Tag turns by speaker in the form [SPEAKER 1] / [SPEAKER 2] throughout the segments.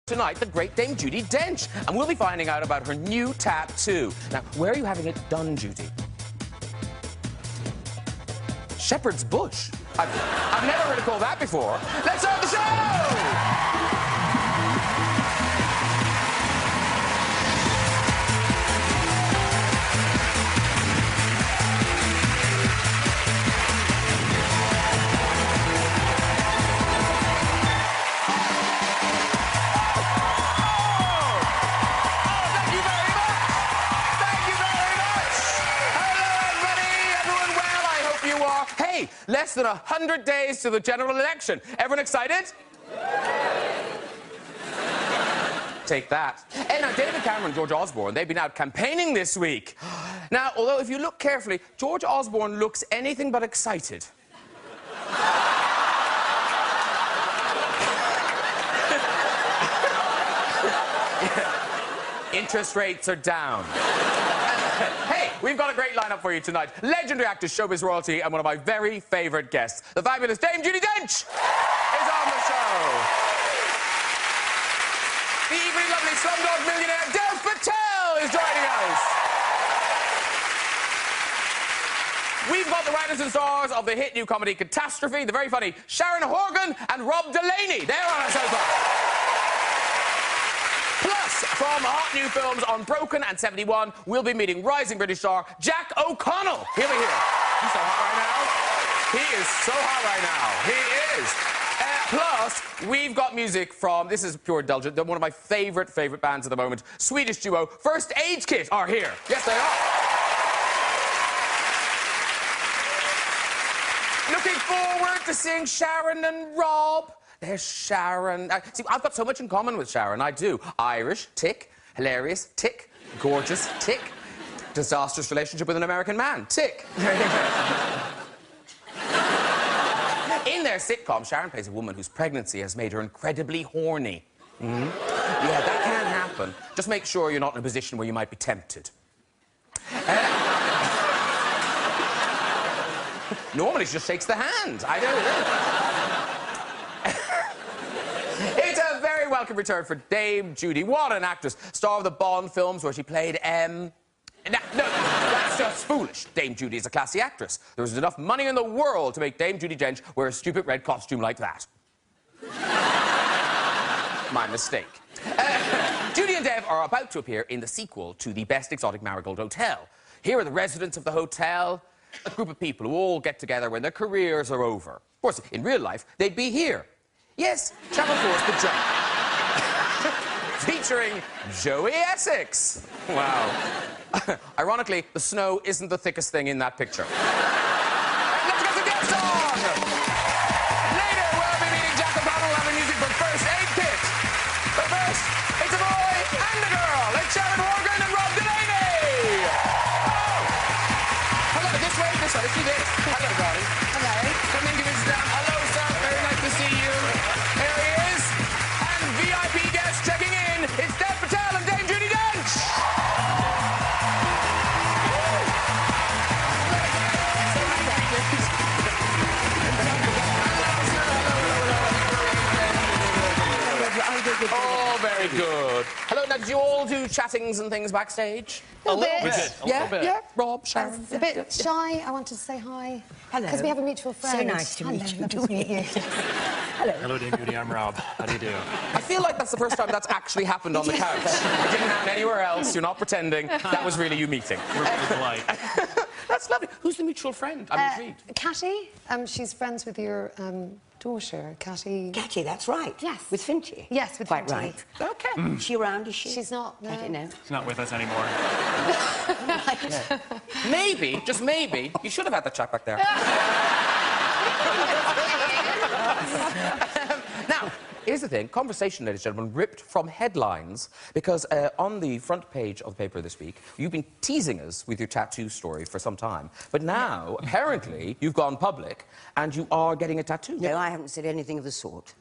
[SPEAKER 1] Tonight, the great Dame Judi Dench, and we'll be finding out about her new tattoo. Now, where are you having it done, Judi? Shepherd's Bush. I've never heard it called that before. Let's start the show! Hey, less than 100 days to the general election. Everyone excited? Take that. And now, David Cameron and George Osborne, they've been out campaigning this week. Now, although if you look carefully, George Osborne looks anything but excited. Interest rates are down. Hey, we've got a great lineup for you tonight. Legendary actors, showbiz royalty, and one of my very favourite guests, the fabulous Dame Judi Dench, is on the show. The equally lovely Slumdog millionaire Patel is joining us. We've got the writers and stars of the hit new comedy Catastrophe, the very funny Sharon, Horgan, and Delaney. They're on our sofa. Plus, from hot new films on Broken and 71, we'll be meeting rising British star Jack O'Connell. He'll be here. He's so hot right now. He is so hot right now. He is. Plus, we've got music from, this is pure indulgent, one of my favourite bands at the moment, Swedish duo First Aid Kit are here. Yes, they are. Looking forward to seeing Sharon and Rob. There's Sharon. See, I've got so much in common with Sharon. I do. Irish, tick. Hilarious, tick. Gorgeous, tick. Disastrous relationship with an American man, tick. In their sitcom, Sharon plays a woman whose pregnancy has made her incredibly horny. Yeah, that can happen. Just make sure you're not in a position where you might be tempted. Normally, she just shakes the hand. I don't know. It's a very welcome return for Dame Judi. What an actress. Star of the Bond films where she played No, that's just foolish. Dame Judi is a classy actress. There was enough money in the world to make Dame Judi Dench wear a stupid red costume like that. My mistake. Judi and Dev are about to appear in the sequel to The Best Exotic Marigold Hotel. Here are the residents of the hotel, a group of people who all get together when their careers are over. Of course, in real life, they'd be here. Yes, Channel 4's The Jump. Featuring Joey Essex. Wow. Ironically, the snow isn't the thickest thing in that picture. Let's get the guests on! Later, we'll be meeting Jack O'Connell and the music from First Aid Kit. But first, it's a boy and a girl. It's Sharon, Horgan, and Delaney. Oh! Hello, this way. Let's do this. Hello, darling. Hello. Come in, give us down. Hello, sir. Very nice to see you. There he is. And VIP guest checking in. It's Patel and Dame Judi Dench. Oh, very good. Hello, now, did you all do chattings and things backstage?
[SPEAKER 2] A little bit.
[SPEAKER 1] Yeah. Rob, Sharon.
[SPEAKER 2] A bit shy. I wanted to say hi.
[SPEAKER 3] Hello.
[SPEAKER 2] Because we have a mutual friend.
[SPEAKER 3] So nice to meet you.
[SPEAKER 2] Lovely to meet you.
[SPEAKER 3] Hello.
[SPEAKER 4] Hello, Dame Judi. I'm Rob. How do you do?
[SPEAKER 1] I feel like that's the first time that's actually happened on the couch. It didn't happen anywhere else. You're not pretending. That was really you meeting.
[SPEAKER 4] We're really polite.
[SPEAKER 1] That's lovely. Who's the mutual friend? I'm intrigued.
[SPEAKER 2] Catty. She's friends with your daughter, Catty.
[SPEAKER 3] Catty, that's right.
[SPEAKER 2] Yes.
[SPEAKER 3] With Finty.
[SPEAKER 2] Yes, with
[SPEAKER 3] Quite
[SPEAKER 2] Finty.
[SPEAKER 3] right.
[SPEAKER 1] Okay.
[SPEAKER 3] Is she around, is she?
[SPEAKER 2] She's not, no.
[SPEAKER 3] I don't know.
[SPEAKER 4] She's not with us anymore.
[SPEAKER 1] Yeah. Maybe, just maybe, you should have had that chat back there. Now, here's the thing. Conversation, ladies and gentlemen, ripped from headlines because on the front page of the paper this week, you've been teasing us with your tattoo story for some time. But now, apparently, you've gone public and you are getting a tattoo.
[SPEAKER 3] No, I haven't said anything of the sort.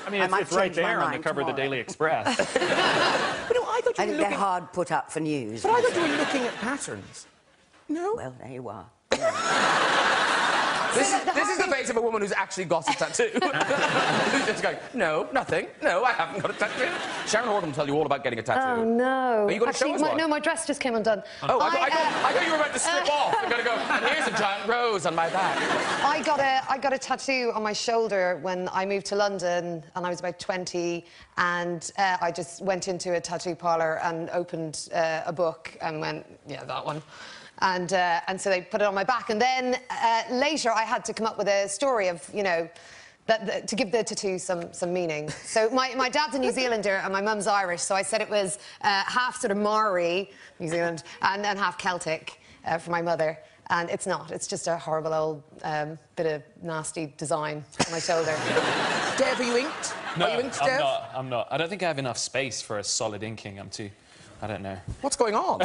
[SPEAKER 4] I mean, it's right there on the cover of the Daily Express.
[SPEAKER 1] But no, I thought you were looking...
[SPEAKER 3] They're hard put up for news.
[SPEAKER 1] But I thought you were looking at patterns. No?
[SPEAKER 3] Well, there you are.
[SPEAKER 1] This is the face of a woman who's actually got a tattoo. Who's just going, no, nothing. No, I haven't got a tattoo. Sharon Horgan will tell you all about getting a tattoo.
[SPEAKER 2] Oh, no.
[SPEAKER 1] Are you going to show us one?
[SPEAKER 2] No, my dress just came undone.
[SPEAKER 1] Oh, I thought you were about to strip off. I'm going to go, and here's a giant rose on my back.
[SPEAKER 2] I got a tattoo on my shoulder when I moved to London, and I was about 20, and I just went into a tattoo parlour and opened a book and went, yeah, that one. And so they put it on my back. And then later I had to come up with a story of, you know, to give the tattoo some meaning. So my dad's a New Zealander and my mum's Irish, so I said it was half sort of Maori, New Zealand, and half Celtic for my mother. And it's not. It's just a horrible old bit of nasty design on my shoulder.
[SPEAKER 1] Dave, are you inked?
[SPEAKER 4] No,
[SPEAKER 1] are you inked, Dave?
[SPEAKER 4] I'm not. I don't think I have enough space for a solid inking. I don't know.
[SPEAKER 1] What's going on?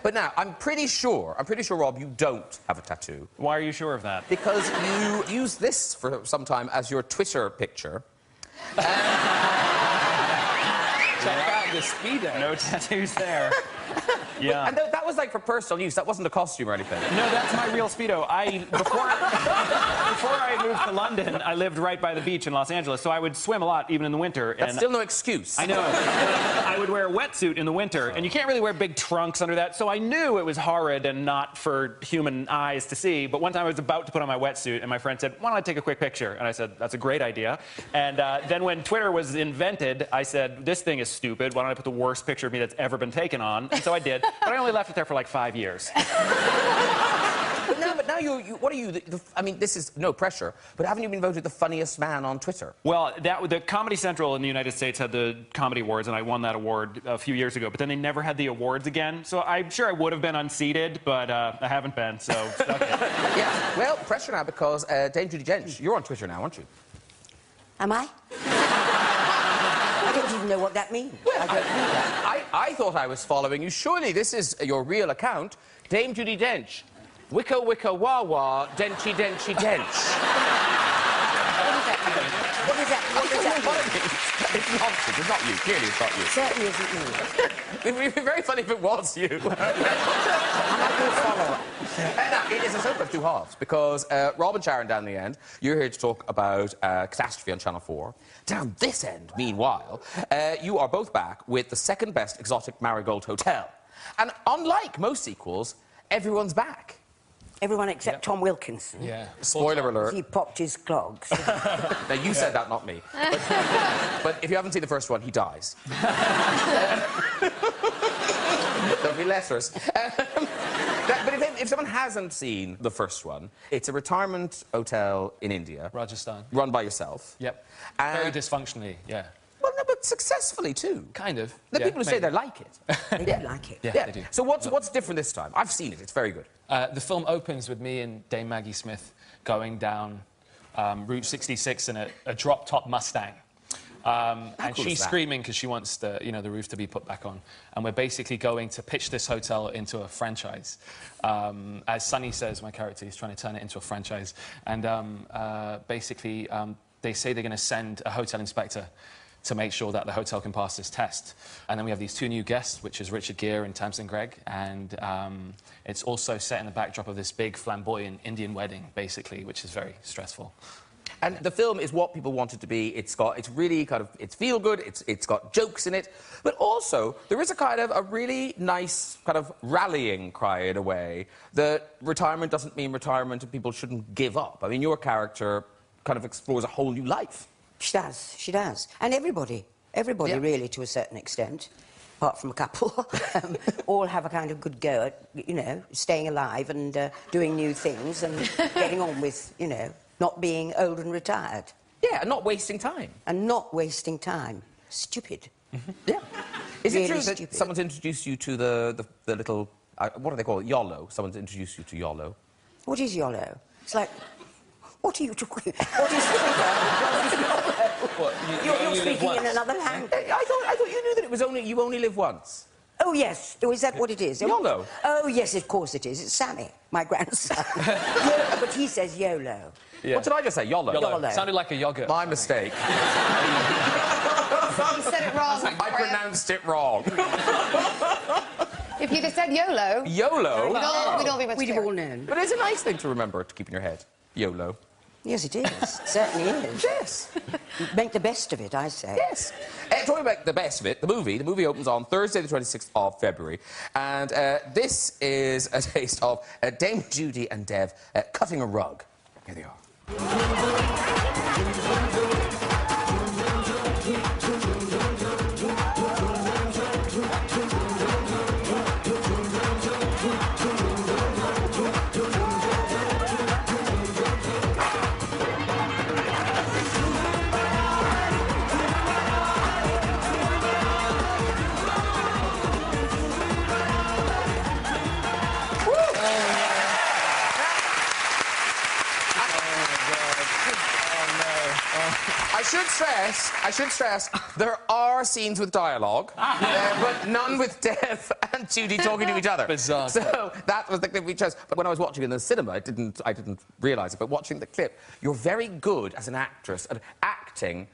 [SPEAKER 1] But now, I'm pretty sure, Rob, you don't have a tattoo.
[SPEAKER 4] Why are you sure of that?
[SPEAKER 1] Because you used this for some time as your Twitter picture.
[SPEAKER 5] Check out the speedo.
[SPEAKER 4] No tattoos there. Yeah.
[SPEAKER 1] And that was like for personal use. That wasn't a costume or anything.
[SPEAKER 4] No, that's my real Speedo. Before I moved to London, I lived right by the beach in Los Angeles, so I would swim a lot, even in the winter.
[SPEAKER 1] That's still no excuse.
[SPEAKER 4] I know. I would wear a wetsuit in the winter, and you can't really wear big trunks under that, so I knew it was horrid and not for human eyes to see. But one time I was about to put on my wetsuit, and my friend said, why don't I take a quick picture? And I said, that's a great idea. And then when Twitter was invented, I said, this thing is stupid. Why don't I put the worst picture of me that's ever been taken on? And so I did. But I only left it there for like 5 years.
[SPEAKER 1] But now what are you? I mean, this is no pressure, but haven't you been voted the funniest man on Twitter?
[SPEAKER 4] Well, the Comedy Central in the United States had the Comedy Awards, and I won that award a few years ago. But then they never had the awards again, so I'm sure I would have been unseated, but I haven't been. So stuck it.
[SPEAKER 1] Yeah. Well, pressure now because Dame Judi Dench, you're on Twitter now, aren't you?
[SPEAKER 3] Am I? I don't even know what that means.
[SPEAKER 1] Well, I thought I was following you. Surely this is your real account. Dame Judi Dench. Wicka wicka wah wah, denchy denchy dench.
[SPEAKER 3] What does that mean?
[SPEAKER 1] It's nonsense. It's not you. Clearly it's not you.
[SPEAKER 3] It certainly isn't me.
[SPEAKER 1] It would be very funny if it was you.
[SPEAKER 3] I'm a good follower.
[SPEAKER 1] Now, it is a soap of two halves, because Rob and Sharon down the end, you're here to talk about Catastrophe on Channel 4. Down this end, meanwhile, you are both back with the second best exotic marigold hotel. And unlike most sequels, everyone's back.
[SPEAKER 3] Everyone except Tom Wilkinson.
[SPEAKER 5] Yeah.
[SPEAKER 1] Spoiler alert.
[SPEAKER 3] He popped his clogs.
[SPEAKER 1] Now, you said that, not me. But if you haven't seen the first one, he dies. There'll be letters. But if someone hasn't seen the first one, it's a retirement hotel in India.
[SPEAKER 5] Rajasthan.
[SPEAKER 1] Run by yourself.
[SPEAKER 5] Yep. Very dysfunctionally, yeah.
[SPEAKER 1] Well, no, but successfully, too.
[SPEAKER 5] Kind of.
[SPEAKER 1] The people who say they like it.
[SPEAKER 3] They do like it.
[SPEAKER 5] Yeah, they do.
[SPEAKER 1] So what's different this time? I've seen it. It's very good.
[SPEAKER 5] The film opens with me and Dame Maggie Smith going down Route 66 in a drop-top Mustang. And
[SPEAKER 1] cool
[SPEAKER 5] she's
[SPEAKER 1] is that?
[SPEAKER 5] screaming because she wants the roof to be put back on. And we're basically going to pitch this hotel into a franchise. As Sunny says, my character, he's trying to turn it into a franchise. And basically, they say they're going to send a hotel inspector to make sure that the hotel can pass this test. And then we have these two new guests, which is Richard Gere and Tamsin Greig. And it's also set in the backdrop of this big, flamboyant Indian wedding, basically, which is very stressful.
[SPEAKER 1] And the film is what people want it to be. It's really kind of, it's feel good, it's got jokes in it, but also there is a really nice kind of rallying cry in a way that retirement doesn't mean retirement and people shouldn't give up. I mean, your character kind of explores a whole new life.
[SPEAKER 3] She does. And everybody really, to a certain extent, apart from a couple, all have a kind of good go at, staying alive and doing new things and getting on with, not being old and retired.
[SPEAKER 1] Yeah, and not wasting time.
[SPEAKER 3] And not wasting time. Stupid.
[SPEAKER 1] Mm-hmm. Yeah. Is
[SPEAKER 3] Really
[SPEAKER 1] it true
[SPEAKER 3] stupid.
[SPEAKER 1] that someone's introduced you to the little, what do they call it, YOLO? Someone's introduced you to YOLO.
[SPEAKER 3] What is YOLO? It's like, what are you talking? What is YOLO?
[SPEAKER 5] What,
[SPEAKER 3] You're speaking in another language.
[SPEAKER 1] I thought you knew that it was you only live once.
[SPEAKER 3] Oh, yes. Oh, is that what it is?
[SPEAKER 1] YOLO.
[SPEAKER 3] Oh, yes, of course it is. It's Sammy, my grandson. Yeah, but he says YOLO.
[SPEAKER 5] Yeah.
[SPEAKER 1] What did I just say? YOLO?
[SPEAKER 3] YOLO.
[SPEAKER 5] Sounded like a yogurt.
[SPEAKER 1] My mistake.
[SPEAKER 2] You said it wrong.
[SPEAKER 1] I pronounced it wrong.
[SPEAKER 2] If you'd have said YOLO...
[SPEAKER 1] YOLO?
[SPEAKER 2] We'd all be much
[SPEAKER 3] We'd have
[SPEAKER 2] clearer.
[SPEAKER 3] all known.
[SPEAKER 1] But it's a nice thing to remember to keep in your head. YOLO.
[SPEAKER 3] Yes, it is. It certainly is.
[SPEAKER 1] Yes.
[SPEAKER 3] Make the best of it, I say.
[SPEAKER 1] Yes. Talking about the best of it, the movie opens on Thursday, the 26th of February. And this is a taste of Dame Judi and Dev cutting a rug. Here they are. I should stress, there are scenes with dialogue, but none with Dev and Judi talking to each other.
[SPEAKER 5] Bizarre.
[SPEAKER 1] So that was the clip we chose. But when I was watching in the cinema, I didn't realise it, but watching the clip, you're very good as an actress at acting.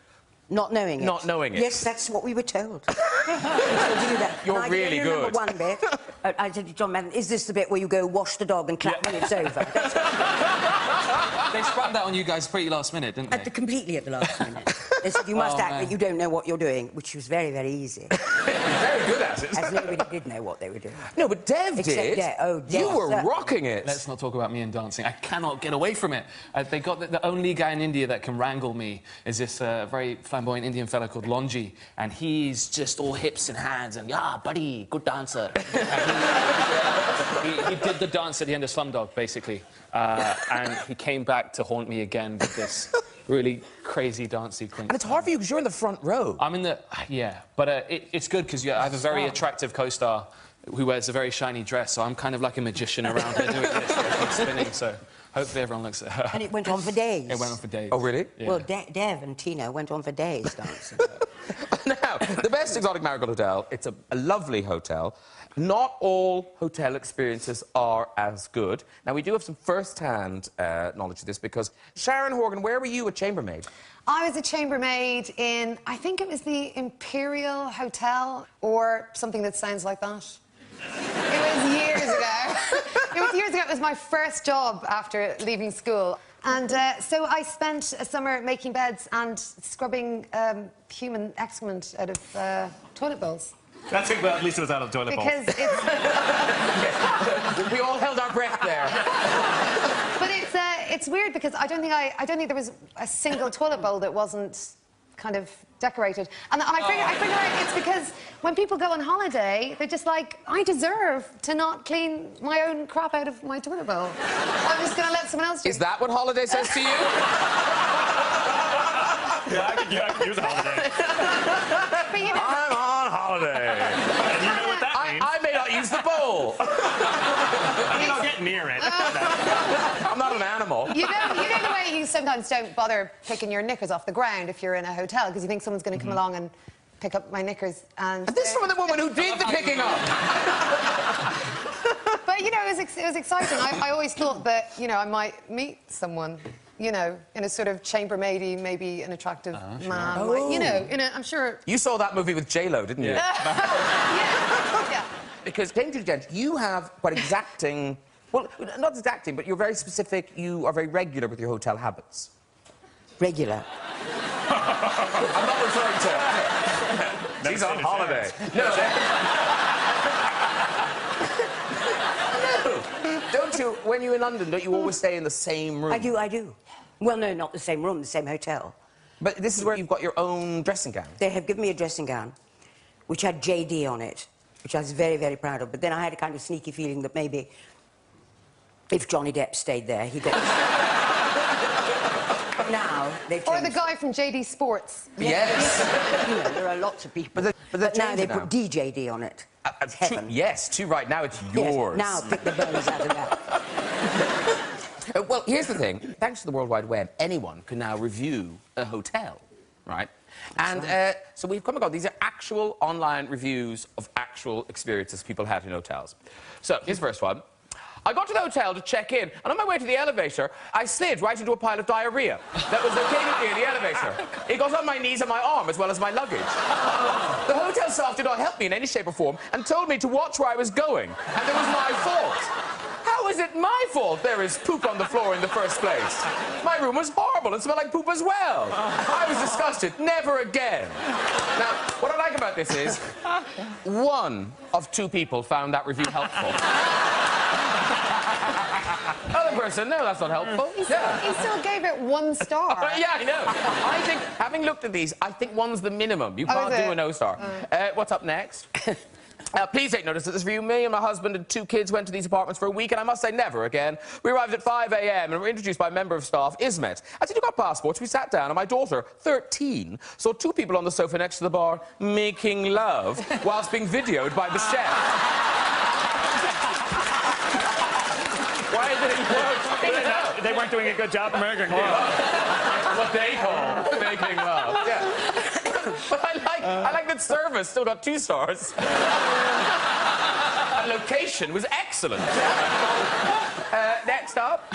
[SPEAKER 3] Not knowing it.
[SPEAKER 1] Not knowing it.
[SPEAKER 3] Yes, that's what we were told. That.
[SPEAKER 1] You're really
[SPEAKER 3] I
[SPEAKER 1] good.
[SPEAKER 3] remember one bit. I said to John Madden, is this the bit where you go wash the dog and clap when it's over?
[SPEAKER 5] They sprung that on you guys pretty last minute, didn't they?
[SPEAKER 3] Completely at the last minute. They said, you must act that you don't know what you're doing, which was very, very easy.
[SPEAKER 1] Very good at it.
[SPEAKER 3] As nobody did know what they were doing.
[SPEAKER 1] No, but Dev did.
[SPEAKER 3] Dev,
[SPEAKER 1] you were
[SPEAKER 3] certainly.
[SPEAKER 1] rocking it.
[SPEAKER 5] Let's not talk about me and dancing. I cannot get away from it. They got the only guy in India that can wrangle me is this very flamboyant Indian fella called Longi, and he's just all hips and hands and, yeah, buddy, good dancer. He did the dance at the end of Slumdog, basically, and he came back to haunt me again with this really crazy dance sequence.
[SPEAKER 1] And it's hard for you because you're in the front row.
[SPEAKER 5] I'm in the... Yeah, but it's good because I have a very attractive co-star who wears a very shiny dress, so I'm kind of like a magician around her doing this, keep spinning, so hopefully everyone looks at her.
[SPEAKER 3] And it went on for days.
[SPEAKER 5] It went on for days.
[SPEAKER 1] Oh, really?
[SPEAKER 5] Yeah.
[SPEAKER 3] Well, Dev and Tina went on for days dancing.
[SPEAKER 1] Now, the Best Exotic Marigold Hotel, it's a lovely hotel. Not all hotel experiences are as good. Now, we do have some first-hand knowledge of this because... Sharon, Horgan, where were you a chambermaid?
[SPEAKER 2] I was a chambermaid in, I think it was the Imperial Hotel or something that sounds like that. It was years ago. It was my first job after leaving school. And so I spent a summer making beds and scrubbing human excrement out of toilet bowls.
[SPEAKER 4] That's it, but at least it was out of the toilet bowl.
[SPEAKER 2] Because it's...
[SPEAKER 1] We all held our breath there.
[SPEAKER 2] But it's weird because I don't think there was a single toilet bowl that wasn't kind of decorated. And I figure out it's because when people go on holiday, they're just like, I deserve to not clean my own crap out of my toilet bowl. I'm just going to let someone else do it.
[SPEAKER 1] Is that what holiday says to you?
[SPEAKER 4] Yeah, I could use a holiday.
[SPEAKER 2] But, you know,
[SPEAKER 1] I'm on holiday.
[SPEAKER 4] And you know what that means.
[SPEAKER 1] I may not use the bowl.
[SPEAKER 4] I mean, I'll get near it.
[SPEAKER 1] I'm not an animal.
[SPEAKER 2] You know the way you sometimes don't bother picking your knickers off the ground if you're in a hotel because you think someone's going to come along and pick up my knickers and...
[SPEAKER 1] This is from the woman who did the picking up.
[SPEAKER 2] But, you know, it was exciting. I always thought that, you know, I might meet someone, you know, in a sort of chambermaidy, maybe an attractive man.
[SPEAKER 1] Oh.
[SPEAKER 2] You know, I'm sure...
[SPEAKER 1] You saw that movie with J-Lo, didn't you?
[SPEAKER 2] Yeah.
[SPEAKER 1] Because, Dame Judi Dench, you have quite exacting... Well, not exacting, but you're very specific. You are very regular with your hotel habits.
[SPEAKER 3] Regular.
[SPEAKER 1] I'm not referring to... She's on holiday. No. Don't you, when you're in London, don't you always stay in the same room?
[SPEAKER 3] I do. Well, no, not the same room, the same hotel.
[SPEAKER 1] But this is where you've got your own dressing gown.
[SPEAKER 3] They have given me a dressing gown, which had JD on it, which I was very, very proud of. But then I had a kind of sneaky feeling that maybe if Johnny Depp stayed there, he got... But now they've changed.
[SPEAKER 2] Or the guy from JD Sports.
[SPEAKER 1] Yes.
[SPEAKER 3] You know, there are lots of people.
[SPEAKER 1] But
[SPEAKER 3] now they put DJD on it. It's heaven.
[SPEAKER 1] Yes, right now it's yours.
[SPEAKER 3] Yes, now pick the bones out of that.
[SPEAKER 1] Well, here's the thing. Thanks to the World Wide Web, anyone can now review a hotel, right? And so we've come across, these are actual online reviews of actual experiences people had in hotels. So, here's the first one. I got to the hotel to check in, and on my way to the elevator, I slid right into a pile of diarrhea that was located near the elevator. It got on my knees and my arm, as well as my luggage. The hotel staff did not help me in any shape or form and told me to watch where I was going, and it was my fault. How is it my fault there is poop on the floor in the first place? My room was horrible and smelled like poop as well. I was disgusted. Never again. Now, what I like about this is, 1 of 2 people found that review helpful. Other person, no, that's not helpful.
[SPEAKER 2] He still gave it 1 star.
[SPEAKER 1] Yeah, I know. I think, having looked at these, I think 1's the minimum. You can't do a no star. What's up next? Please take notice that this review, me and my husband and 2 kids went to these apartments for a week, and I must say, never again. We arrived at 5 a.m. and were introduced by a member of staff, Ismet. As he took our passports, we sat down, and my daughter, 13, saw 2 people on the sofa next to the bar making love whilst being videoed by the chef. Why did it work?
[SPEAKER 4] They weren't doing a good job of making love.
[SPEAKER 1] What they call making love. Yeah. But I like that service still got 2 stars. And location was excellent. Next up.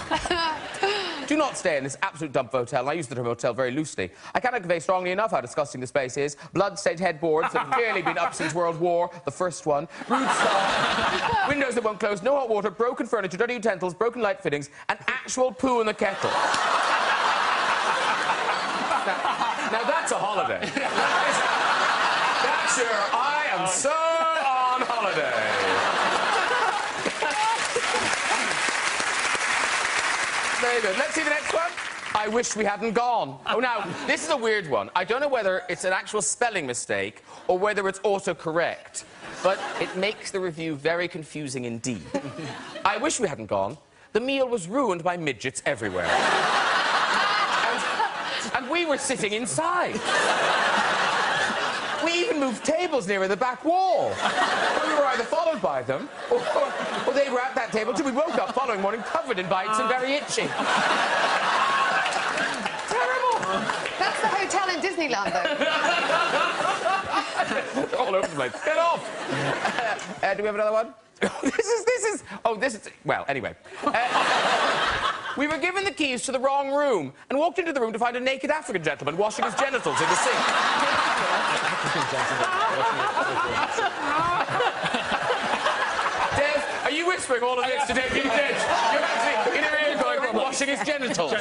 [SPEAKER 1] Do not stay in this absolute dump hotel. And I use the term hotel very loosely. I cannot convey strongly enough how disgusting the space is. Blood-stained headboards that have clearly been up since World War, the first one. Rude stuff. Windows that won't close, no hot water, broken furniture, dirty utensils, broken light fittings, and actual poo in the kettle. Now that's a holiday. That's your I am so on holiday. Very good. Let's see the next one. I wish we hadn't gone. Oh, now, this is a weird one. I don't know whether it's an actual spelling mistake or whether it's autocorrect, but it makes the review very confusing indeed. I wish we hadn't gone. The meal was ruined by midgets everywhere. And we were sitting inside. We even moved tables nearer the back wall. We were either followed by them, or they were at that table till we woke up following morning covered in bites and very itchy. Terrible.
[SPEAKER 2] That's the hotel in Disneyland, though.
[SPEAKER 1] All over the place. Get off. Do we have another one? This is... Well, anyway. We were given the keys to the wrong room and walked into the room to find a naked African gentleman washing his genitals in the sink. Dev, are you whispering all of this to David Dench? You're actually in your ear going, washing his genitals.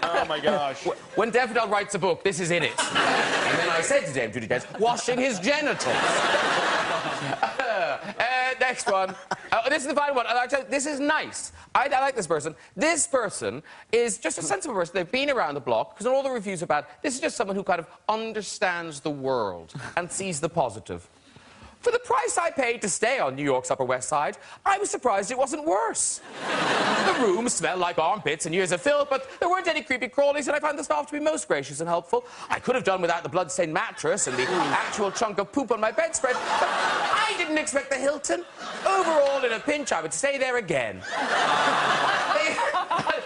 [SPEAKER 4] Oh, my gosh.
[SPEAKER 1] When Daffodil writes a book, this is in it. And then I said to Dame Judi Dench, washing his genitals. Next one. This is the final one. This is nice. I like this person. This person is just a sensible person. They've been around the block, because all the reviews are bad. This is just someone who kind of understands the world and sees the positive. For the price I paid to stay on New York's Upper West Side, I was surprised it wasn't worse. The room smelled like armpits and years of filth, but there weren't any creepy crawlies, and I found the staff to be most gracious and helpful. I could have done without the blood-stained mattress and the actual chunk of poop on my bedspread, but I didn't expect the Hilton. Overall, in a pinch, I would stay there again.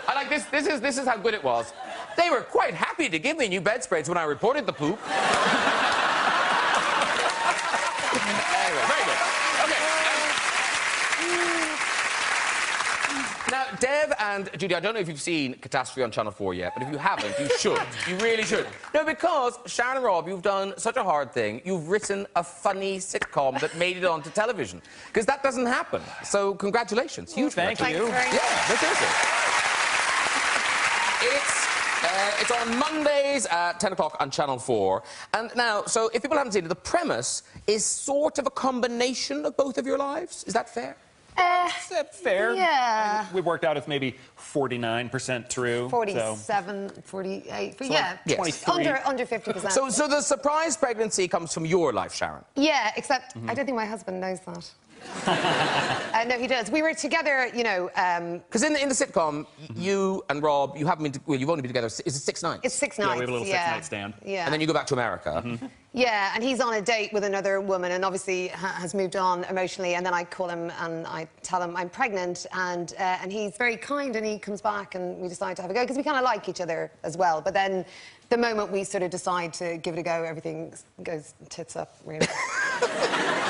[SPEAKER 1] I like this. This is how good it was. They were quite happy to give me new bedspreads when I reported the poop. Anyway, very good. Okay. Now, Dev and Judi, I don't know if you've seen Catastrophe on Channel 4 yet, but if you haven't, you should. You really should. No, because, Sharon and Rob, you've done such a hard thing. You've written a funny sitcom that made it onto television. Because that doesn't happen. So, congratulations. Huge
[SPEAKER 4] Thank you.
[SPEAKER 1] Yeah, no, seriously. It's on Mondays at 10 o'clock on Channel 4. And now, so if people haven't seen it, the premise is sort of a combination of both of your lives. Is that fair?
[SPEAKER 4] Is that fair?
[SPEAKER 2] Yeah.
[SPEAKER 4] We worked out it's maybe 49% true.
[SPEAKER 2] 47, 48. But yeah,
[SPEAKER 1] yes.
[SPEAKER 2] under 50%.
[SPEAKER 1] So the surprise pregnancy comes from your life, Sharon.
[SPEAKER 2] Yeah, except I don't think my husband knows that. No, he does. We were together, you know...
[SPEAKER 1] Because in the sitcom, you and Rob, you haven't been... Well, you've only been together... Is it 6 nights?
[SPEAKER 2] It's 6
[SPEAKER 4] Yeah,
[SPEAKER 2] nights,
[SPEAKER 4] we have a little 6-night stand.
[SPEAKER 2] Yeah.
[SPEAKER 1] And then you go back to America.
[SPEAKER 2] Yeah, and he's on a date with another woman and obviously has moved on emotionally, and then I call him and I tell him I'm pregnant, and he's very kind, and he comes back and we decide to have a go, because we kind of like each other as well. But then the moment we sort of decide to give it a go, everything goes tits up, really.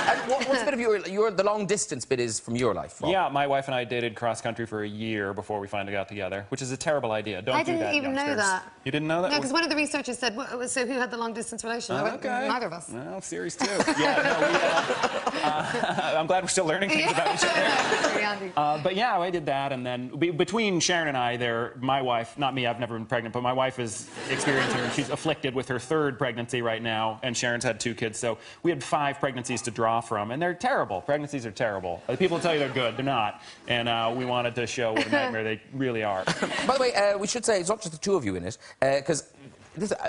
[SPEAKER 1] And what's a bit of the long distance bit is from your life, Rob?
[SPEAKER 4] Yeah, my wife and I dated cross-country for a year before we finally got together, which is a terrible idea. Don't do that,
[SPEAKER 2] I didn't even know
[SPEAKER 4] youngsters.
[SPEAKER 2] that.
[SPEAKER 4] You didn't know that?
[SPEAKER 2] No, because one of the researchers said, so who had the long-distance relation? I went, neither of us.
[SPEAKER 4] Well, series 2. Yeah, no, I'm glad we're still learning things about each other. But yeah, I did that, and then between Sharon and I, my wife, not me, I've never been pregnant, but my wife is experiencing, she's afflicted with her 3rd pregnancy right now, and Sharon's had 2 kids, so we had 5 pregnancies to draw from, and they're terrible. Pregnancies are terrible. People tell you they're good, they're not, and we wanted to show what a nightmare they really are.
[SPEAKER 1] By the way, we should say it's not just the 2 of you in it, because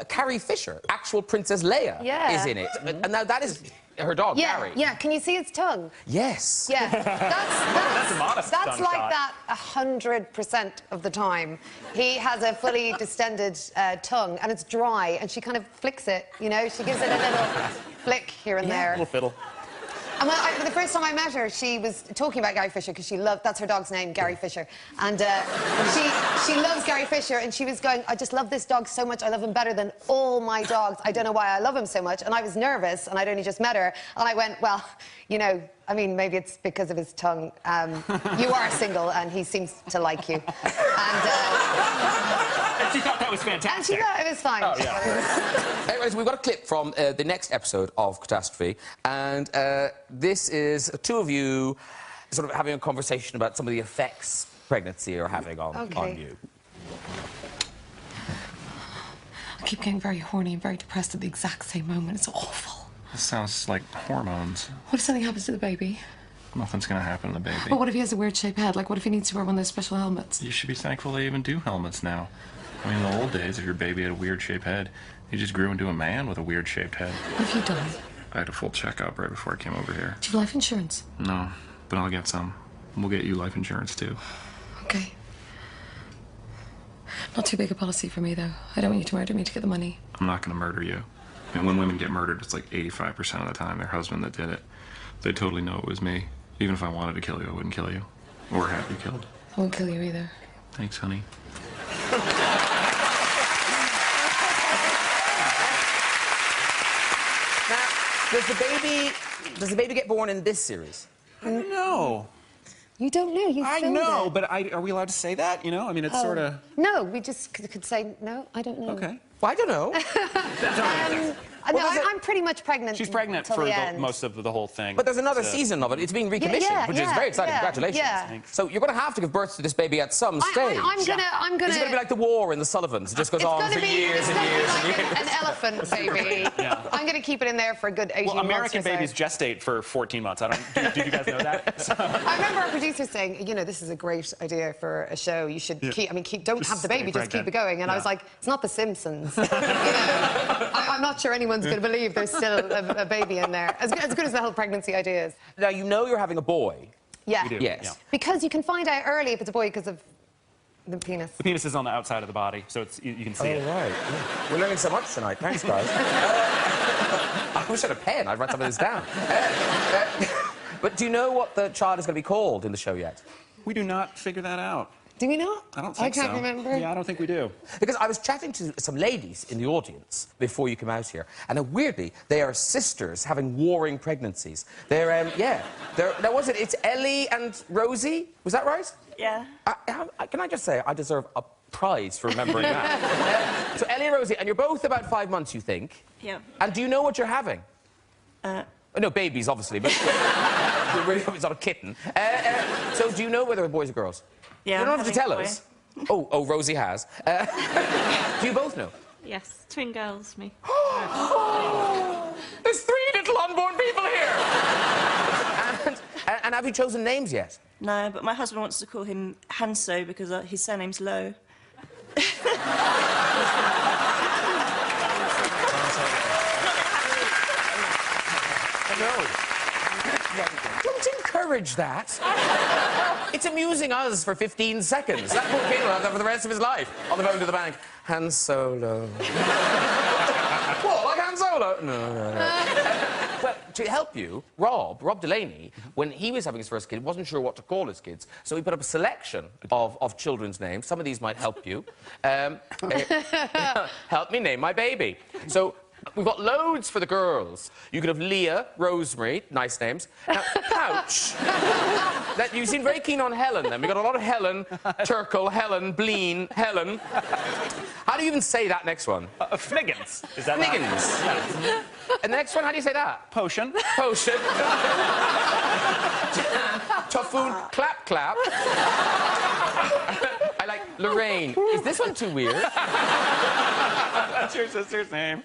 [SPEAKER 1] Carrie Fisher, actual Princess Leia, is in it. And now that is her dog, Gary.
[SPEAKER 2] Yeah, can you see its tongue?
[SPEAKER 1] Yes.
[SPEAKER 2] Yeah,
[SPEAKER 4] That's a modest
[SPEAKER 2] that's
[SPEAKER 4] tongue
[SPEAKER 2] like
[SPEAKER 4] shot.
[SPEAKER 2] that 100% of the time. He has a fully distended tongue, and it's dry, and she kind of flicks it, you know? She gives it a little flick here and there.
[SPEAKER 4] A little fiddle.
[SPEAKER 2] And the first time I met her, she was talking about Gary Fisher, because that's her dog's name, Gary Fisher. And she loves Gary Fisher, and she was going, I just love this dog so much, I love him better than all my dogs. I don't know why I love him so much. And I was nervous, and I'd only just met her. And I went, well, you know, I mean, maybe it's because of his tongue. You are single, and he seems to like you.
[SPEAKER 4] And she thought that was fantastic.
[SPEAKER 2] And she thought it was fine.
[SPEAKER 4] Oh, yeah.
[SPEAKER 1] Anyways, we've got a clip from the next episode of Catastrophe, and this is the 2 of you sort of having a conversation about some of the effects pregnancy are having on you.
[SPEAKER 6] I keep getting very horny and very depressed at the exact same moment. It's awful.
[SPEAKER 7] This sounds like hormones.
[SPEAKER 6] What if something happens to the baby?
[SPEAKER 7] Nothing's gonna happen to the baby.
[SPEAKER 6] But what if he has a weird shaped head? Like, what if he needs to wear one of those special helmets?
[SPEAKER 7] You should be thankful they even do helmets now. I mean, in the old days, if your baby had a weird shaped head, he just grew into a man with a weird shaped head.
[SPEAKER 6] What have you done?
[SPEAKER 7] I had a full checkup right before I came over here.
[SPEAKER 6] Do you have life insurance?
[SPEAKER 7] No, but I'll get some. We'll get you life insurance, too.
[SPEAKER 6] Okay. Not too big a policy for me, though. I don't want you to murder me to get the money.
[SPEAKER 7] I'm not gonna murder you. And when women get murdered, it's like 85% of the time their husband that did it. They totally know it was me. Even if I wanted to kill you, I wouldn't kill you. Or have you killed.
[SPEAKER 6] I won't kill you either.
[SPEAKER 7] Thanks, honey.
[SPEAKER 1] Now, does the baby get born in this series?
[SPEAKER 4] I don't know.
[SPEAKER 2] You don't know, you
[SPEAKER 4] I
[SPEAKER 2] filmed
[SPEAKER 4] know,
[SPEAKER 2] it.
[SPEAKER 4] but are we allowed to say that? You know, I mean, it's sort of...
[SPEAKER 2] No, we just could say, no, I don't know.
[SPEAKER 4] Okay.
[SPEAKER 1] Well, I don't know.
[SPEAKER 2] I'm pretty much pregnant.
[SPEAKER 4] She's pregnant
[SPEAKER 2] till
[SPEAKER 4] for
[SPEAKER 2] the end.
[SPEAKER 4] most of the whole thing.
[SPEAKER 1] But there's another season of it. It's being recommissioned, which is very exciting. Congratulations.
[SPEAKER 2] Yeah.
[SPEAKER 1] So you're going to have to give birth to this baby at some stage.
[SPEAKER 2] I'm gonna.
[SPEAKER 1] Is it going to be like the war in the Sullivans? It just goes on for years and years and years.
[SPEAKER 2] An elephant baby. I'm going to keep it in there for a good 18 months.
[SPEAKER 4] Well, American
[SPEAKER 2] or so.
[SPEAKER 4] babies gestate for 14 months. Did you guys know that?
[SPEAKER 2] I remember our producer saying, you know, this is a great idea for a show. You should don't have the baby, just keep it going. And I was like, it's not The Simpsons. You know, I'm not sure anyone's going to believe there's still a baby in there. As good as the whole pregnancy idea is.
[SPEAKER 1] Now, you know you're having a boy.
[SPEAKER 2] Yeah.
[SPEAKER 4] We do.
[SPEAKER 1] Yes.
[SPEAKER 4] Yeah.
[SPEAKER 2] Because you can find out early if it's a boy because of the penis.
[SPEAKER 4] The penis is on the outside of the body, so you can see it.
[SPEAKER 1] Right. Yeah. We're learning so much tonight. Thanks, guys. I wish I had a pen. I'd write some of this down. But do you know what the child is going to be called in the show yet?
[SPEAKER 4] We do not figure that out.
[SPEAKER 2] Do we not?
[SPEAKER 4] I don't think so.
[SPEAKER 2] I can't remember.
[SPEAKER 4] Yeah, I don't think we do.
[SPEAKER 1] Because I was chatting to some ladies in the audience before you came out here, and weirdly, they are sisters having warring pregnancies. They're, now was it, it's Ellie and Rosie? Was that right?
[SPEAKER 8] Yeah.
[SPEAKER 1] Can I just say, I deserve a prize for remembering that. So Ellie and Rosie, and you're both about 5 months, you think?
[SPEAKER 8] Yeah.
[SPEAKER 1] And do you know what you're having? No, babies, obviously, but it's not a kitten. So do you know whether they're boys or girls?
[SPEAKER 8] Yeah.
[SPEAKER 1] You don't have to tell us. Oh, Rosie has. Do you both know?
[SPEAKER 8] Yes, twin girls, me.
[SPEAKER 1] There's 3 little unborn people here! And have you chosen names yet?
[SPEAKER 8] No, but my husband wants to call him Hanso because his surname's Lowe.
[SPEAKER 1] No. Don't encourage that. It's amusing us for 15 seconds. That poor kid will have that for the rest of his life. On the phone to the bank. Han Solo. What, like Han Solo? No. Well, to help you, Rob Delaney, when he was having his first kid, wasn't sure what to call his kids, so he put up a selection of children's names. Some of these might help you. Help me name my baby. So We've got loads for the girls. You could have Leah, Rosemary, nice names. Now, Pouch. That you seem very keen on Helen. Then we got a lot of Helen, Turkle, Helen, Bleen, Helen. How do you even say that next one?
[SPEAKER 4] Fniggins. Is that
[SPEAKER 1] Fniggins.
[SPEAKER 4] Yeah.
[SPEAKER 1] And the next one, how do you say that?
[SPEAKER 4] Potion.
[SPEAKER 1] Potion. Typhoon, clap, clap. I like Lorraine. Is this one too weird?
[SPEAKER 4] That's your sister's name.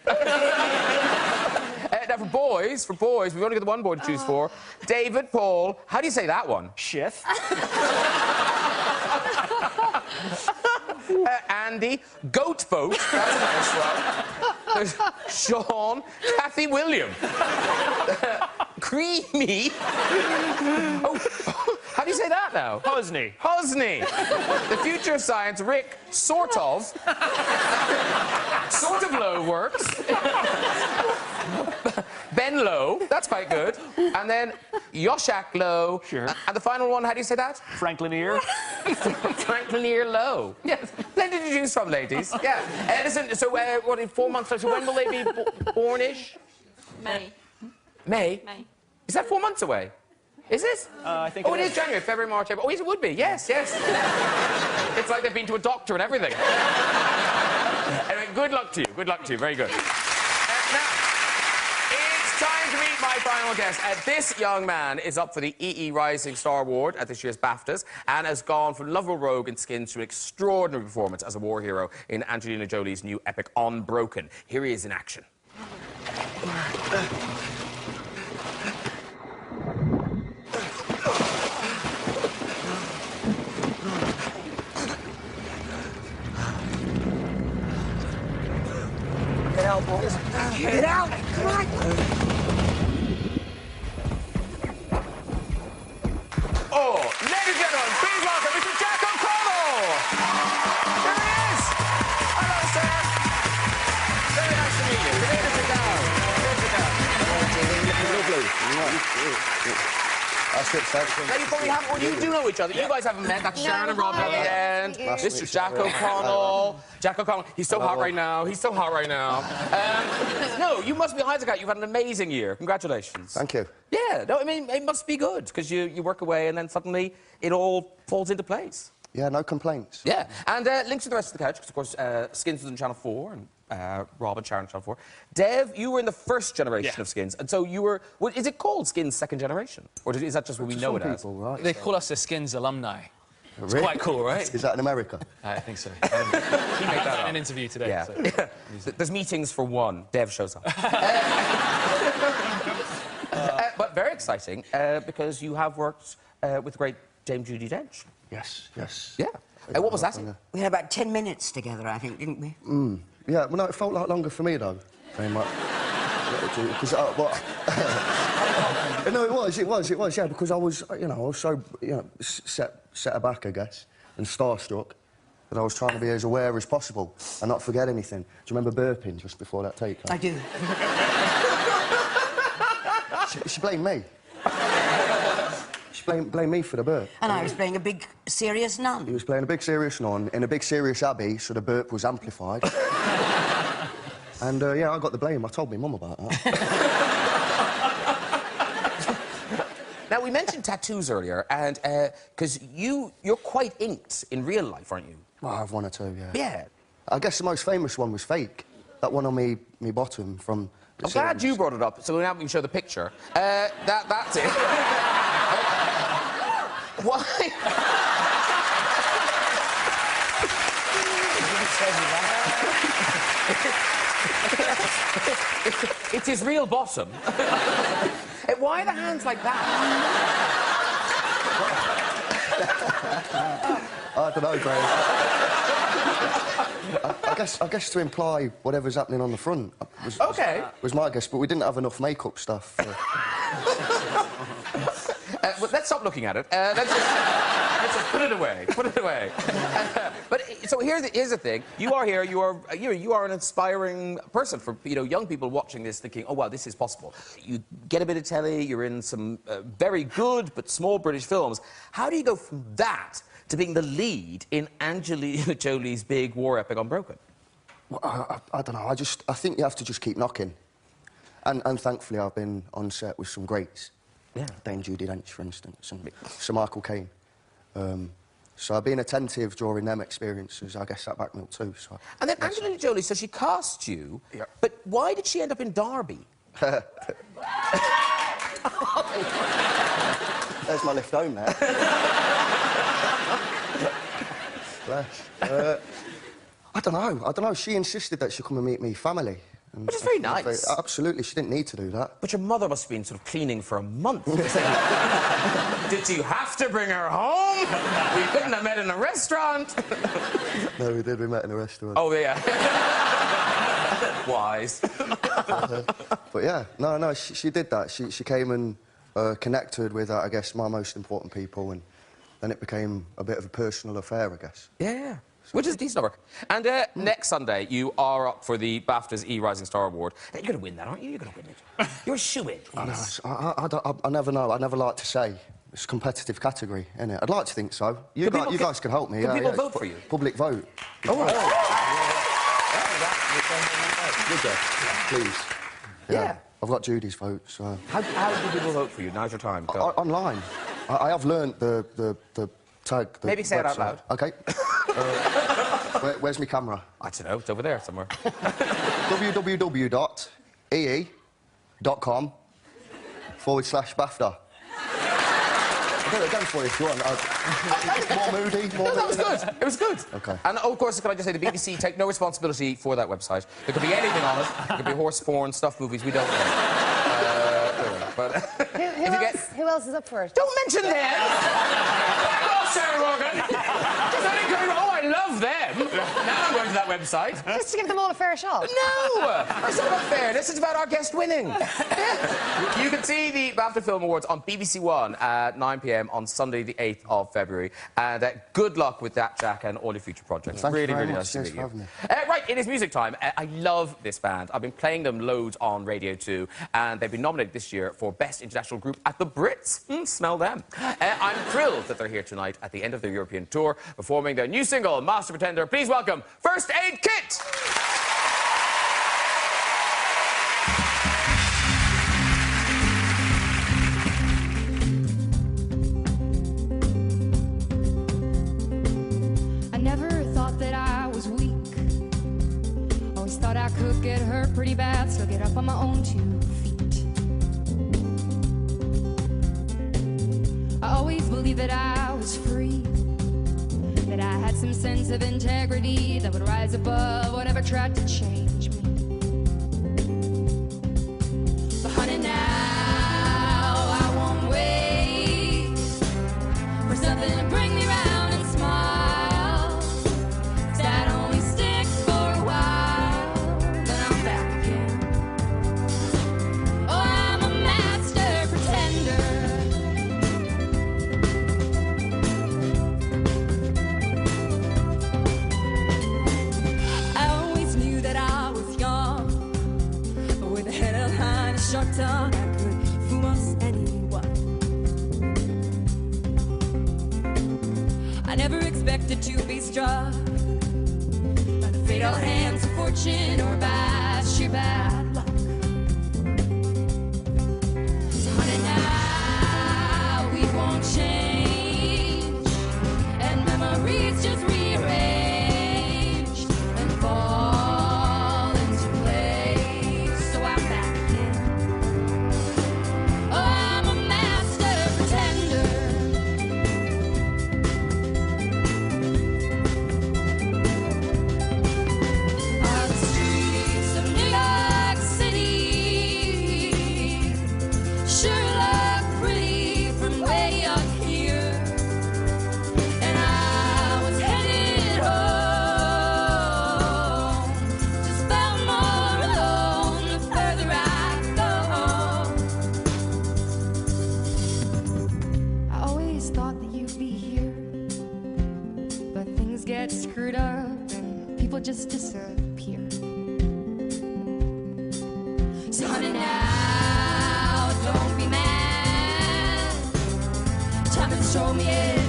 [SPEAKER 1] Now, for boys, we've only got the one boy to choose for. David, Paul. How do you say that one?
[SPEAKER 4] Schiff.
[SPEAKER 1] Andy, Goat Boat. That's a nice one. There's Sean, Kathy William. Creamy. Oh, how do you say that now?
[SPEAKER 4] Hosney.
[SPEAKER 1] Hosney. The future of science, Rick, sort of. Sort of low works. Ben Low, that's quite good. And then Yoshak Low.
[SPEAKER 4] Sure.
[SPEAKER 1] And the final one, how do you say that?
[SPEAKER 4] Franklinier.
[SPEAKER 1] Franklinier Low. Yes. Plenty to choose from, ladies. Yeah. Listen, so what, in 4 months? So when will they be bornish?
[SPEAKER 8] May.
[SPEAKER 1] May?
[SPEAKER 8] May.
[SPEAKER 1] Is that 4 months away? Is it?
[SPEAKER 4] I think
[SPEAKER 1] it is January, February, March, April. Oh, yes, it would be. Yes, yes. It's like they've been to a doctor and everything. Anyway, good luck to you. Good luck to you. Very good. Now, it's time to meet my final guest. This young man is up for the EE Rising Star Award at this year's BAFTAs and has gone from lovable rogue in Skins to an extraordinary performance as a war hero in Angelina Jolie's new epic Unbroken. Here he is in action.
[SPEAKER 9] Get out, boys. Get out! Come on!
[SPEAKER 1] Oh, ladies and gentlemen, please welcome Mr. Jack O'Connell! Here he is! Hello, sir! Very nice to meet you. Come in and sit down.
[SPEAKER 9] That's it, thanks.
[SPEAKER 1] Now, you probably have, well, you do know each other. You guys haven't met. That's Sharon and Rob at the end. Mr. Jack O'Connell. Jack O'Connell. He's so hot right now. He's so hot right now. No, you must be Isaac. You've had an amazing year. Congratulations.
[SPEAKER 9] Thank you.
[SPEAKER 1] Yeah, no, I mean, it must be good, because you work away and then suddenly it all falls into place.
[SPEAKER 9] Yeah, no complaints.
[SPEAKER 1] Yeah, and links to the rest of the couch, because, of course, Skins was on Channel 4, and Rob and Sharon on Channel 4. Dev, you were in the first generation of Skins, and so you were... Well, is it called Skins Second Generation? Or is that just what we know it as?
[SPEAKER 9] People, right?
[SPEAKER 5] They call us the Skins alumni. It's
[SPEAKER 9] Really?
[SPEAKER 5] quite cool, right?
[SPEAKER 9] Is that in America?
[SPEAKER 5] I think so.
[SPEAKER 1] He made that up.
[SPEAKER 5] An interview today.
[SPEAKER 1] Yeah.
[SPEAKER 5] So.
[SPEAKER 1] There's meetings for one. Dev shows up. But very exciting, because you have worked with the great Dame Judi Dench.
[SPEAKER 9] Yes, yes.
[SPEAKER 1] Yeah. What was that?
[SPEAKER 3] We had about 10 minutes together, I think, didn't we?
[SPEAKER 9] Yeah, well, no, it felt like longer for me, though. Very much. Because, no, it was, yeah, because I was, I was so, set aback, I guess, and starstruck, that I was trying to be as aware as possible and not forget anything. Do you remember burping just before that take?
[SPEAKER 3] I do.
[SPEAKER 9] She blamed me. She blamed me for the burp.
[SPEAKER 3] And I was playing a big, serious nun.
[SPEAKER 9] He was playing a big, serious nun in a big, serious abbey, so the burp was amplified. And, yeah, I got the blame. I told my mum about that.
[SPEAKER 1] Now, we mentioned tattoos earlier, and because you're quite inked in real life, aren't you?
[SPEAKER 9] Oh, I have one or two, yeah.
[SPEAKER 1] Yeah.
[SPEAKER 9] I guess the most famous one was fake. That one on me bottom from...
[SPEAKER 1] I'm glad you brought it up, so now we can show the picture. That's it. Why? It's his real bottom. Why are the hands like that?
[SPEAKER 9] I don't know, Graham. I guess to imply whatever's happening on the front was my guess, but we didn't have enough makeup stuff.
[SPEAKER 1] Well, let's stop looking at it. Let's just put it away. Put it away. But so here's the thing. You are here. You are an inspiring person for young people watching this, thinking, oh wow, this is possible. You get a bit of telly. You're in some very good but small British films. How do you go from that to being the lead in Angelina Jolie's big war epic Unbroken?
[SPEAKER 9] Well, I don't know. I think you have to just keep knocking. And thankfully, I've been on set with some greats.
[SPEAKER 1] Yeah.
[SPEAKER 9] Dame Judi Dench, for instance, and Sir Michael Caine. So I've been attentive during them experiences. I guess that backed me up too. So
[SPEAKER 1] And then Angelina Jolie, so she cast you, but why did she end up in Derby?
[SPEAKER 9] There's my lift home there. I don't know. She insisted that she'd come and meet me family.
[SPEAKER 1] Which is very nice.
[SPEAKER 9] Absolutely, she didn't need to do that.
[SPEAKER 1] But your mother must have been sort of cleaning for a month. Did you have to bring her home? We couldn't have met in a restaurant.
[SPEAKER 9] No, we did. We met in a restaurant.
[SPEAKER 1] Oh, yeah. Wise.
[SPEAKER 9] But yeah, no, she did that. She came and connected with, I guess, my most important people, and then it became a bit of a personal affair, I guess.
[SPEAKER 1] Yeah. Which is a decent number. And next Sunday, you are up for the BAFTA's E-Rising Star Award. You're going to win that, aren't you? You're going to win it. You're a shoo-in.
[SPEAKER 9] I never know. I never like to say. It's a competitive category, isn't it? I'd like to think so. You guys can help me.
[SPEAKER 1] Can people vote for you?
[SPEAKER 9] Public vote.
[SPEAKER 1] Oh, right.
[SPEAKER 9] Please. Yeah. I've got Judy's vote, so...
[SPEAKER 1] How do people vote for you? Now's your time. Go.
[SPEAKER 9] Online. I have learnt the tag...
[SPEAKER 1] Maybe say it out loud.
[SPEAKER 9] OK. Where's my camera?
[SPEAKER 1] I don't know. It's over there somewhere.
[SPEAKER 9] www.ee.com/BAFTA. I'll do it again for you if you want. More moody, more...
[SPEAKER 1] No, that was good. It was good.
[SPEAKER 9] OK.
[SPEAKER 1] And, of course, can I just say, the BBC take no responsibility for that website. There could be anything on it. There could be horse porn, stuff movies, we don't know. But...
[SPEAKER 2] Who else is up for it?
[SPEAKER 1] Don't mention them! Back off, Sharon Horgan! Oh, I love them! Now I'm going to that website.
[SPEAKER 2] Just to give them all a fair shot.
[SPEAKER 1] No! It's not about fairness, it's about our guest winning. You can see the BAFTA Film Awards on BBC One at 9 p.m. on Sunday, the 8th of February. And good luck with that, Jack, and all your future projects.
[SPEAKER 9] Thank you very
[SPEAKER 1] really
[SPEAKER 9] much.
[SPEAKER 1] nice to meet
[SPEAKER 9] Cheers
[SPEAKER 1] you.
[SPEAKER 9] for having me.
[SPEAKER 1] Right, it is music time. I love this band. I've been playing them loads on Radio 2, and they've been nominated this year for Best International Group at the Brits. Smell them. I'm thrilled that they're here tonight at the end of their European tour, performing their new single, Master Pretender. Please welcome First Aid Kit!
[SPEAKER 10] I never thought that I was weak. Always thought I could get hurt pretty bad, still get up on my own 2 feet. I always believed that I was free, that I had some sense of integrity that would rise above whatever tried to change me. But honey, now I won't wait for something to bring me round and smile, 'cause that only sticks for a while, then I'm back again. Oh, I'm a master pretender. Short tongue, I could fool most anyone. I never expected to be struck by the fatal hands of fortune or by sheer bad luck. So honey, now we won't change, and memories just rearrange and fall into place. So I'm back. Just disappear. So honey, now don't be mad. Time has shown me it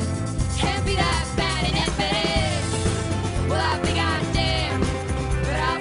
[SPEAKER 10] can't be that bad, and if it is, well, I think I dare, but I'll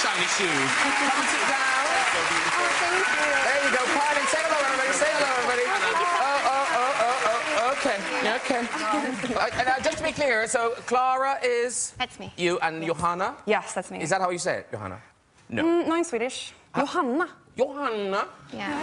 [SPEAKER 5] shiny shoes.
[SPEAKER 1] Come and sit down. There you go. Pardon. Say hello, everybody. Say hello, everybody. Okay. Now, just to be clear, so Clara is...
[SPEAKER 11] That's me.
[SPEAKER 1] You and Johanna?
[SPEAKER 11] Yes, that's me.
[SPEAKER 1] Is that how you say it, Johanna? No.
[SPEAKER 11] No, in Swedish. Johanna.
[SPEAKER 1] Johanna?
[SPEAKER 11] Yeah.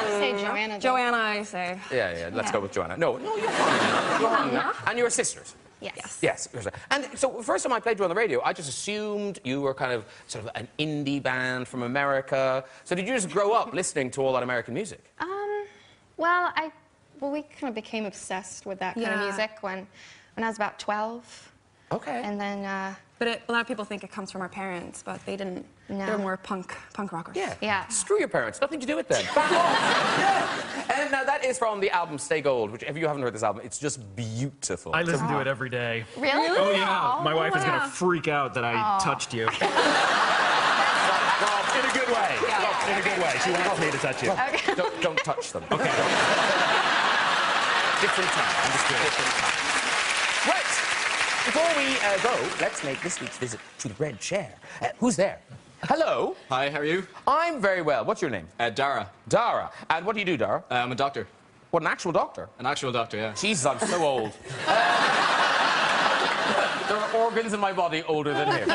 [SPEAKER 11] I say Joanna. Joanna, I say.
[SPEAKER 1] Yeah, let's go with Joanna. No, Johanna. Johanna. And you're sisters?
[SPEAKER 11] Yes.
[SPEAKER 1] Yes. And so, the first time I played you on the radio, I just assumed you were kind of sort of an indie band from America. So did you just grow up listening to all that American music?
[SPEAKER 11] Well, we kind of became obsessed with that kind of music when I was about 12.
[SPEAKER 1] Okay.
[SPEAKER 11] And then, but a lot of people think it comes from our parents, but they didn't. No. They were more punk rockers.
[SPEAKER 1] Yeah. Screw your parents. Nothing to do with them. Back off. Yeah. And now that is from the album Stay Gold, which if you haven't heard this album, it's just beautiful.
[SPEAKER 4] I listen to it every day.
[SPEAKER 11] Really?
[SPEAKER 4] Oh, yeah. My wife is going to freak out that I touched you.
[SPEAKER 1] Well, in a good way.
[SPEAKER 11] Yeah.
[SPEAKER 4] In a good way. She wants me to touch you.
[SPEAKER 11] Okay.
[SPEAKER 1] Don't touch them.
[SPEAKER 4] Okay.
[SPEAKER 1] Different time. Different time. Right. Before we go, let's make this week's visit to the red chair. Who's there? Hello.
[SPEAKER 12] Hi, how are you?
[SPEAKER 1] I'm very well. What's your name?
[SPEAKER 12] Dara.
[SPEAKER 1] Dara. And what do you do, Dara?
[SPEAKER 12] I'm a doctor.
[SPEAKER 1] What, an actual doctor?
[SPEAKER 12] An actual doctor, yeah.
[SPEAKER 1] Jesus, I'm so old. There are organs in my body older than him.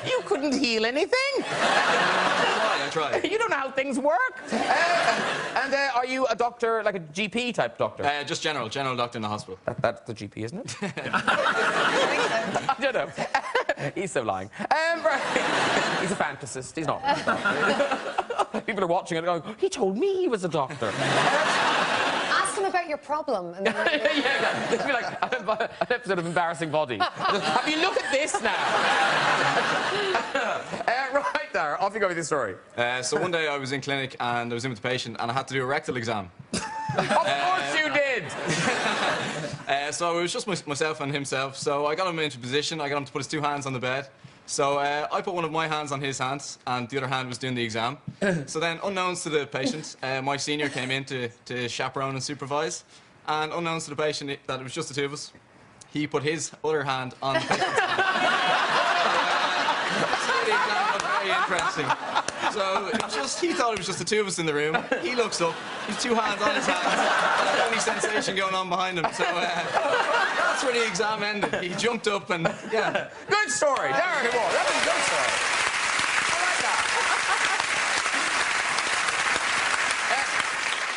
[SPEAKER 1] You couldn't heal anything.
[SPEAKER 12] I try.
[SPEAKER 1] You don't know how things work. And are you a doctor, like a GP type doctor?
[SPEAKER 12] Just general doctor in the hospital.
[SPEAKER 1] That's the GP, isn't it? I don't know. He's so lying. Right. He's a fantasist. He's not. People are watching it going, he told me he was a doctor.
[SPEAKER 2] Ask him about your problem. And then
[SPEAKER 1] yeah. It'd be like an episode of Embarrassing Body. Have you look at this now? Right there, off you go with your story.
[SPEAKER 12] So one day I was in clinic and I was in with the patient and I had to do a rectal exam.
[SPEAKER 1] Of course you did!
[SPEAKER 12] So it was just myself and himself. So I got him into position. I got him to put his two hands on the bed. So I put one of my hands on his hands and the other hand was doing the exam. So then, unknowns to the patient, my senior came in to chaperone and supervise. And unknowns to the patient that it was just the two of us, he put his other hand on the patient's hand. So the exam was very interesting. So he thought it was just the two of us in the room. He looks up, he's two hands on his hands, and the only sensation going on behind him. So that's where the exam ended. He jumped up and, yeah.
[SPEAKER 1] Good story. Darren, come on. That was a good story. I like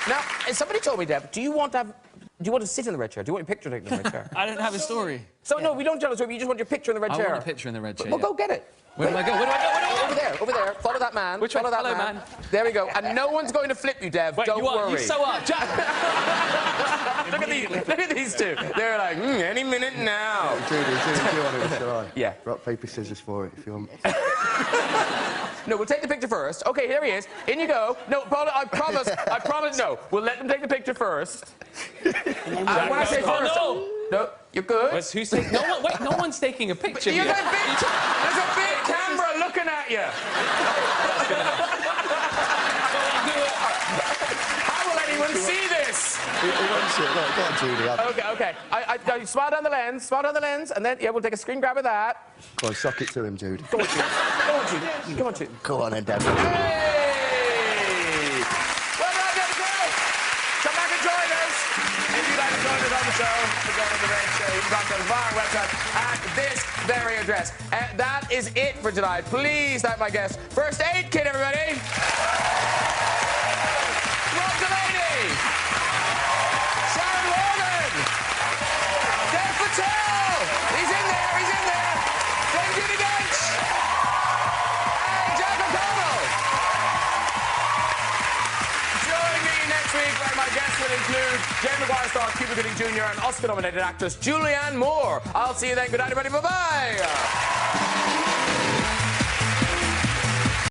[SPEAKER 1] that. Now, somebody told me, Deb, do you want to sit in the red chair? Do you want your picture taken in the red chair?
[SPEAKER 5] I don't have a story.
[SPEAKER 1] So, no, we don't tell a story. You just want your picture in the red chair.
[SPEAKER 5] I want a picture in the red chair.
[SPEAKER 1] Well, go get it.
[SPEAKER 5] Where do I go? Where do I go?
[SPEAKER 1] Over there. Follow that man.
[SPEAKER 5] Which way?
[SPEAKER 1] Follow that
[SPEAKER 5] Hello,
[SPEAKER 1] man.
[SPEAKER 5] man.
[SPEAKER 1] There we go. And no one's going to flip you, Dev.
[SPEAKER 5] Wait,
[SPEAKER 1] don't worry.
[SPEAKER 5] You sew up.
[SPEAKER 1] Look at these two. They're like, any minute now.
[SPEAKER 9] Judi, if you want it, all right.
[SPEAKER 1] Yeah.
[SPEAKER 9] Rock, paper, scissors for it, if you want.
[SPEAKER 1] No, we'll take the picture first. Okay, here he is. In you go. No, I promise, no. We'll let them take the picture first. When I say first... No, you're good.
[SPEAKER 5] Who's taking... No one's taking a picture.
[SPEAKER 1] There's a big camera looking at you. How will anyone see this?
[SPEAKER 9] He wants it. Look, go on, Judi.
[SPEAKER 1] Okay. I smile down the lens, and then, we'll take a screen grab of that.
[SPEAKER 9] Go on, sock it to him, Judi.
[SPEAKER 1] Go on, Judi. Come on, Judi.
[SPEAKER 9] Go on, then, Deb.
[SPEAKER 1] Hey! Well done, Deb. Come back and join us. If you'd like to join us on the show, we're going to the red show. You can contact us via our website at this very address. That is it for tonight. Please thank my guest, First Aid Kit, everybody. Delaney. Sharon, Horgan. Patel. He's in there. Then Judi Dench. And Jack O'Connell. Join me next week where my guests will include Jerry Maguire star Cuba Gooding Jr. and Oscar-nominated actress Julianne Moore. I'll see you then. Good night, everybody. Bye-bye.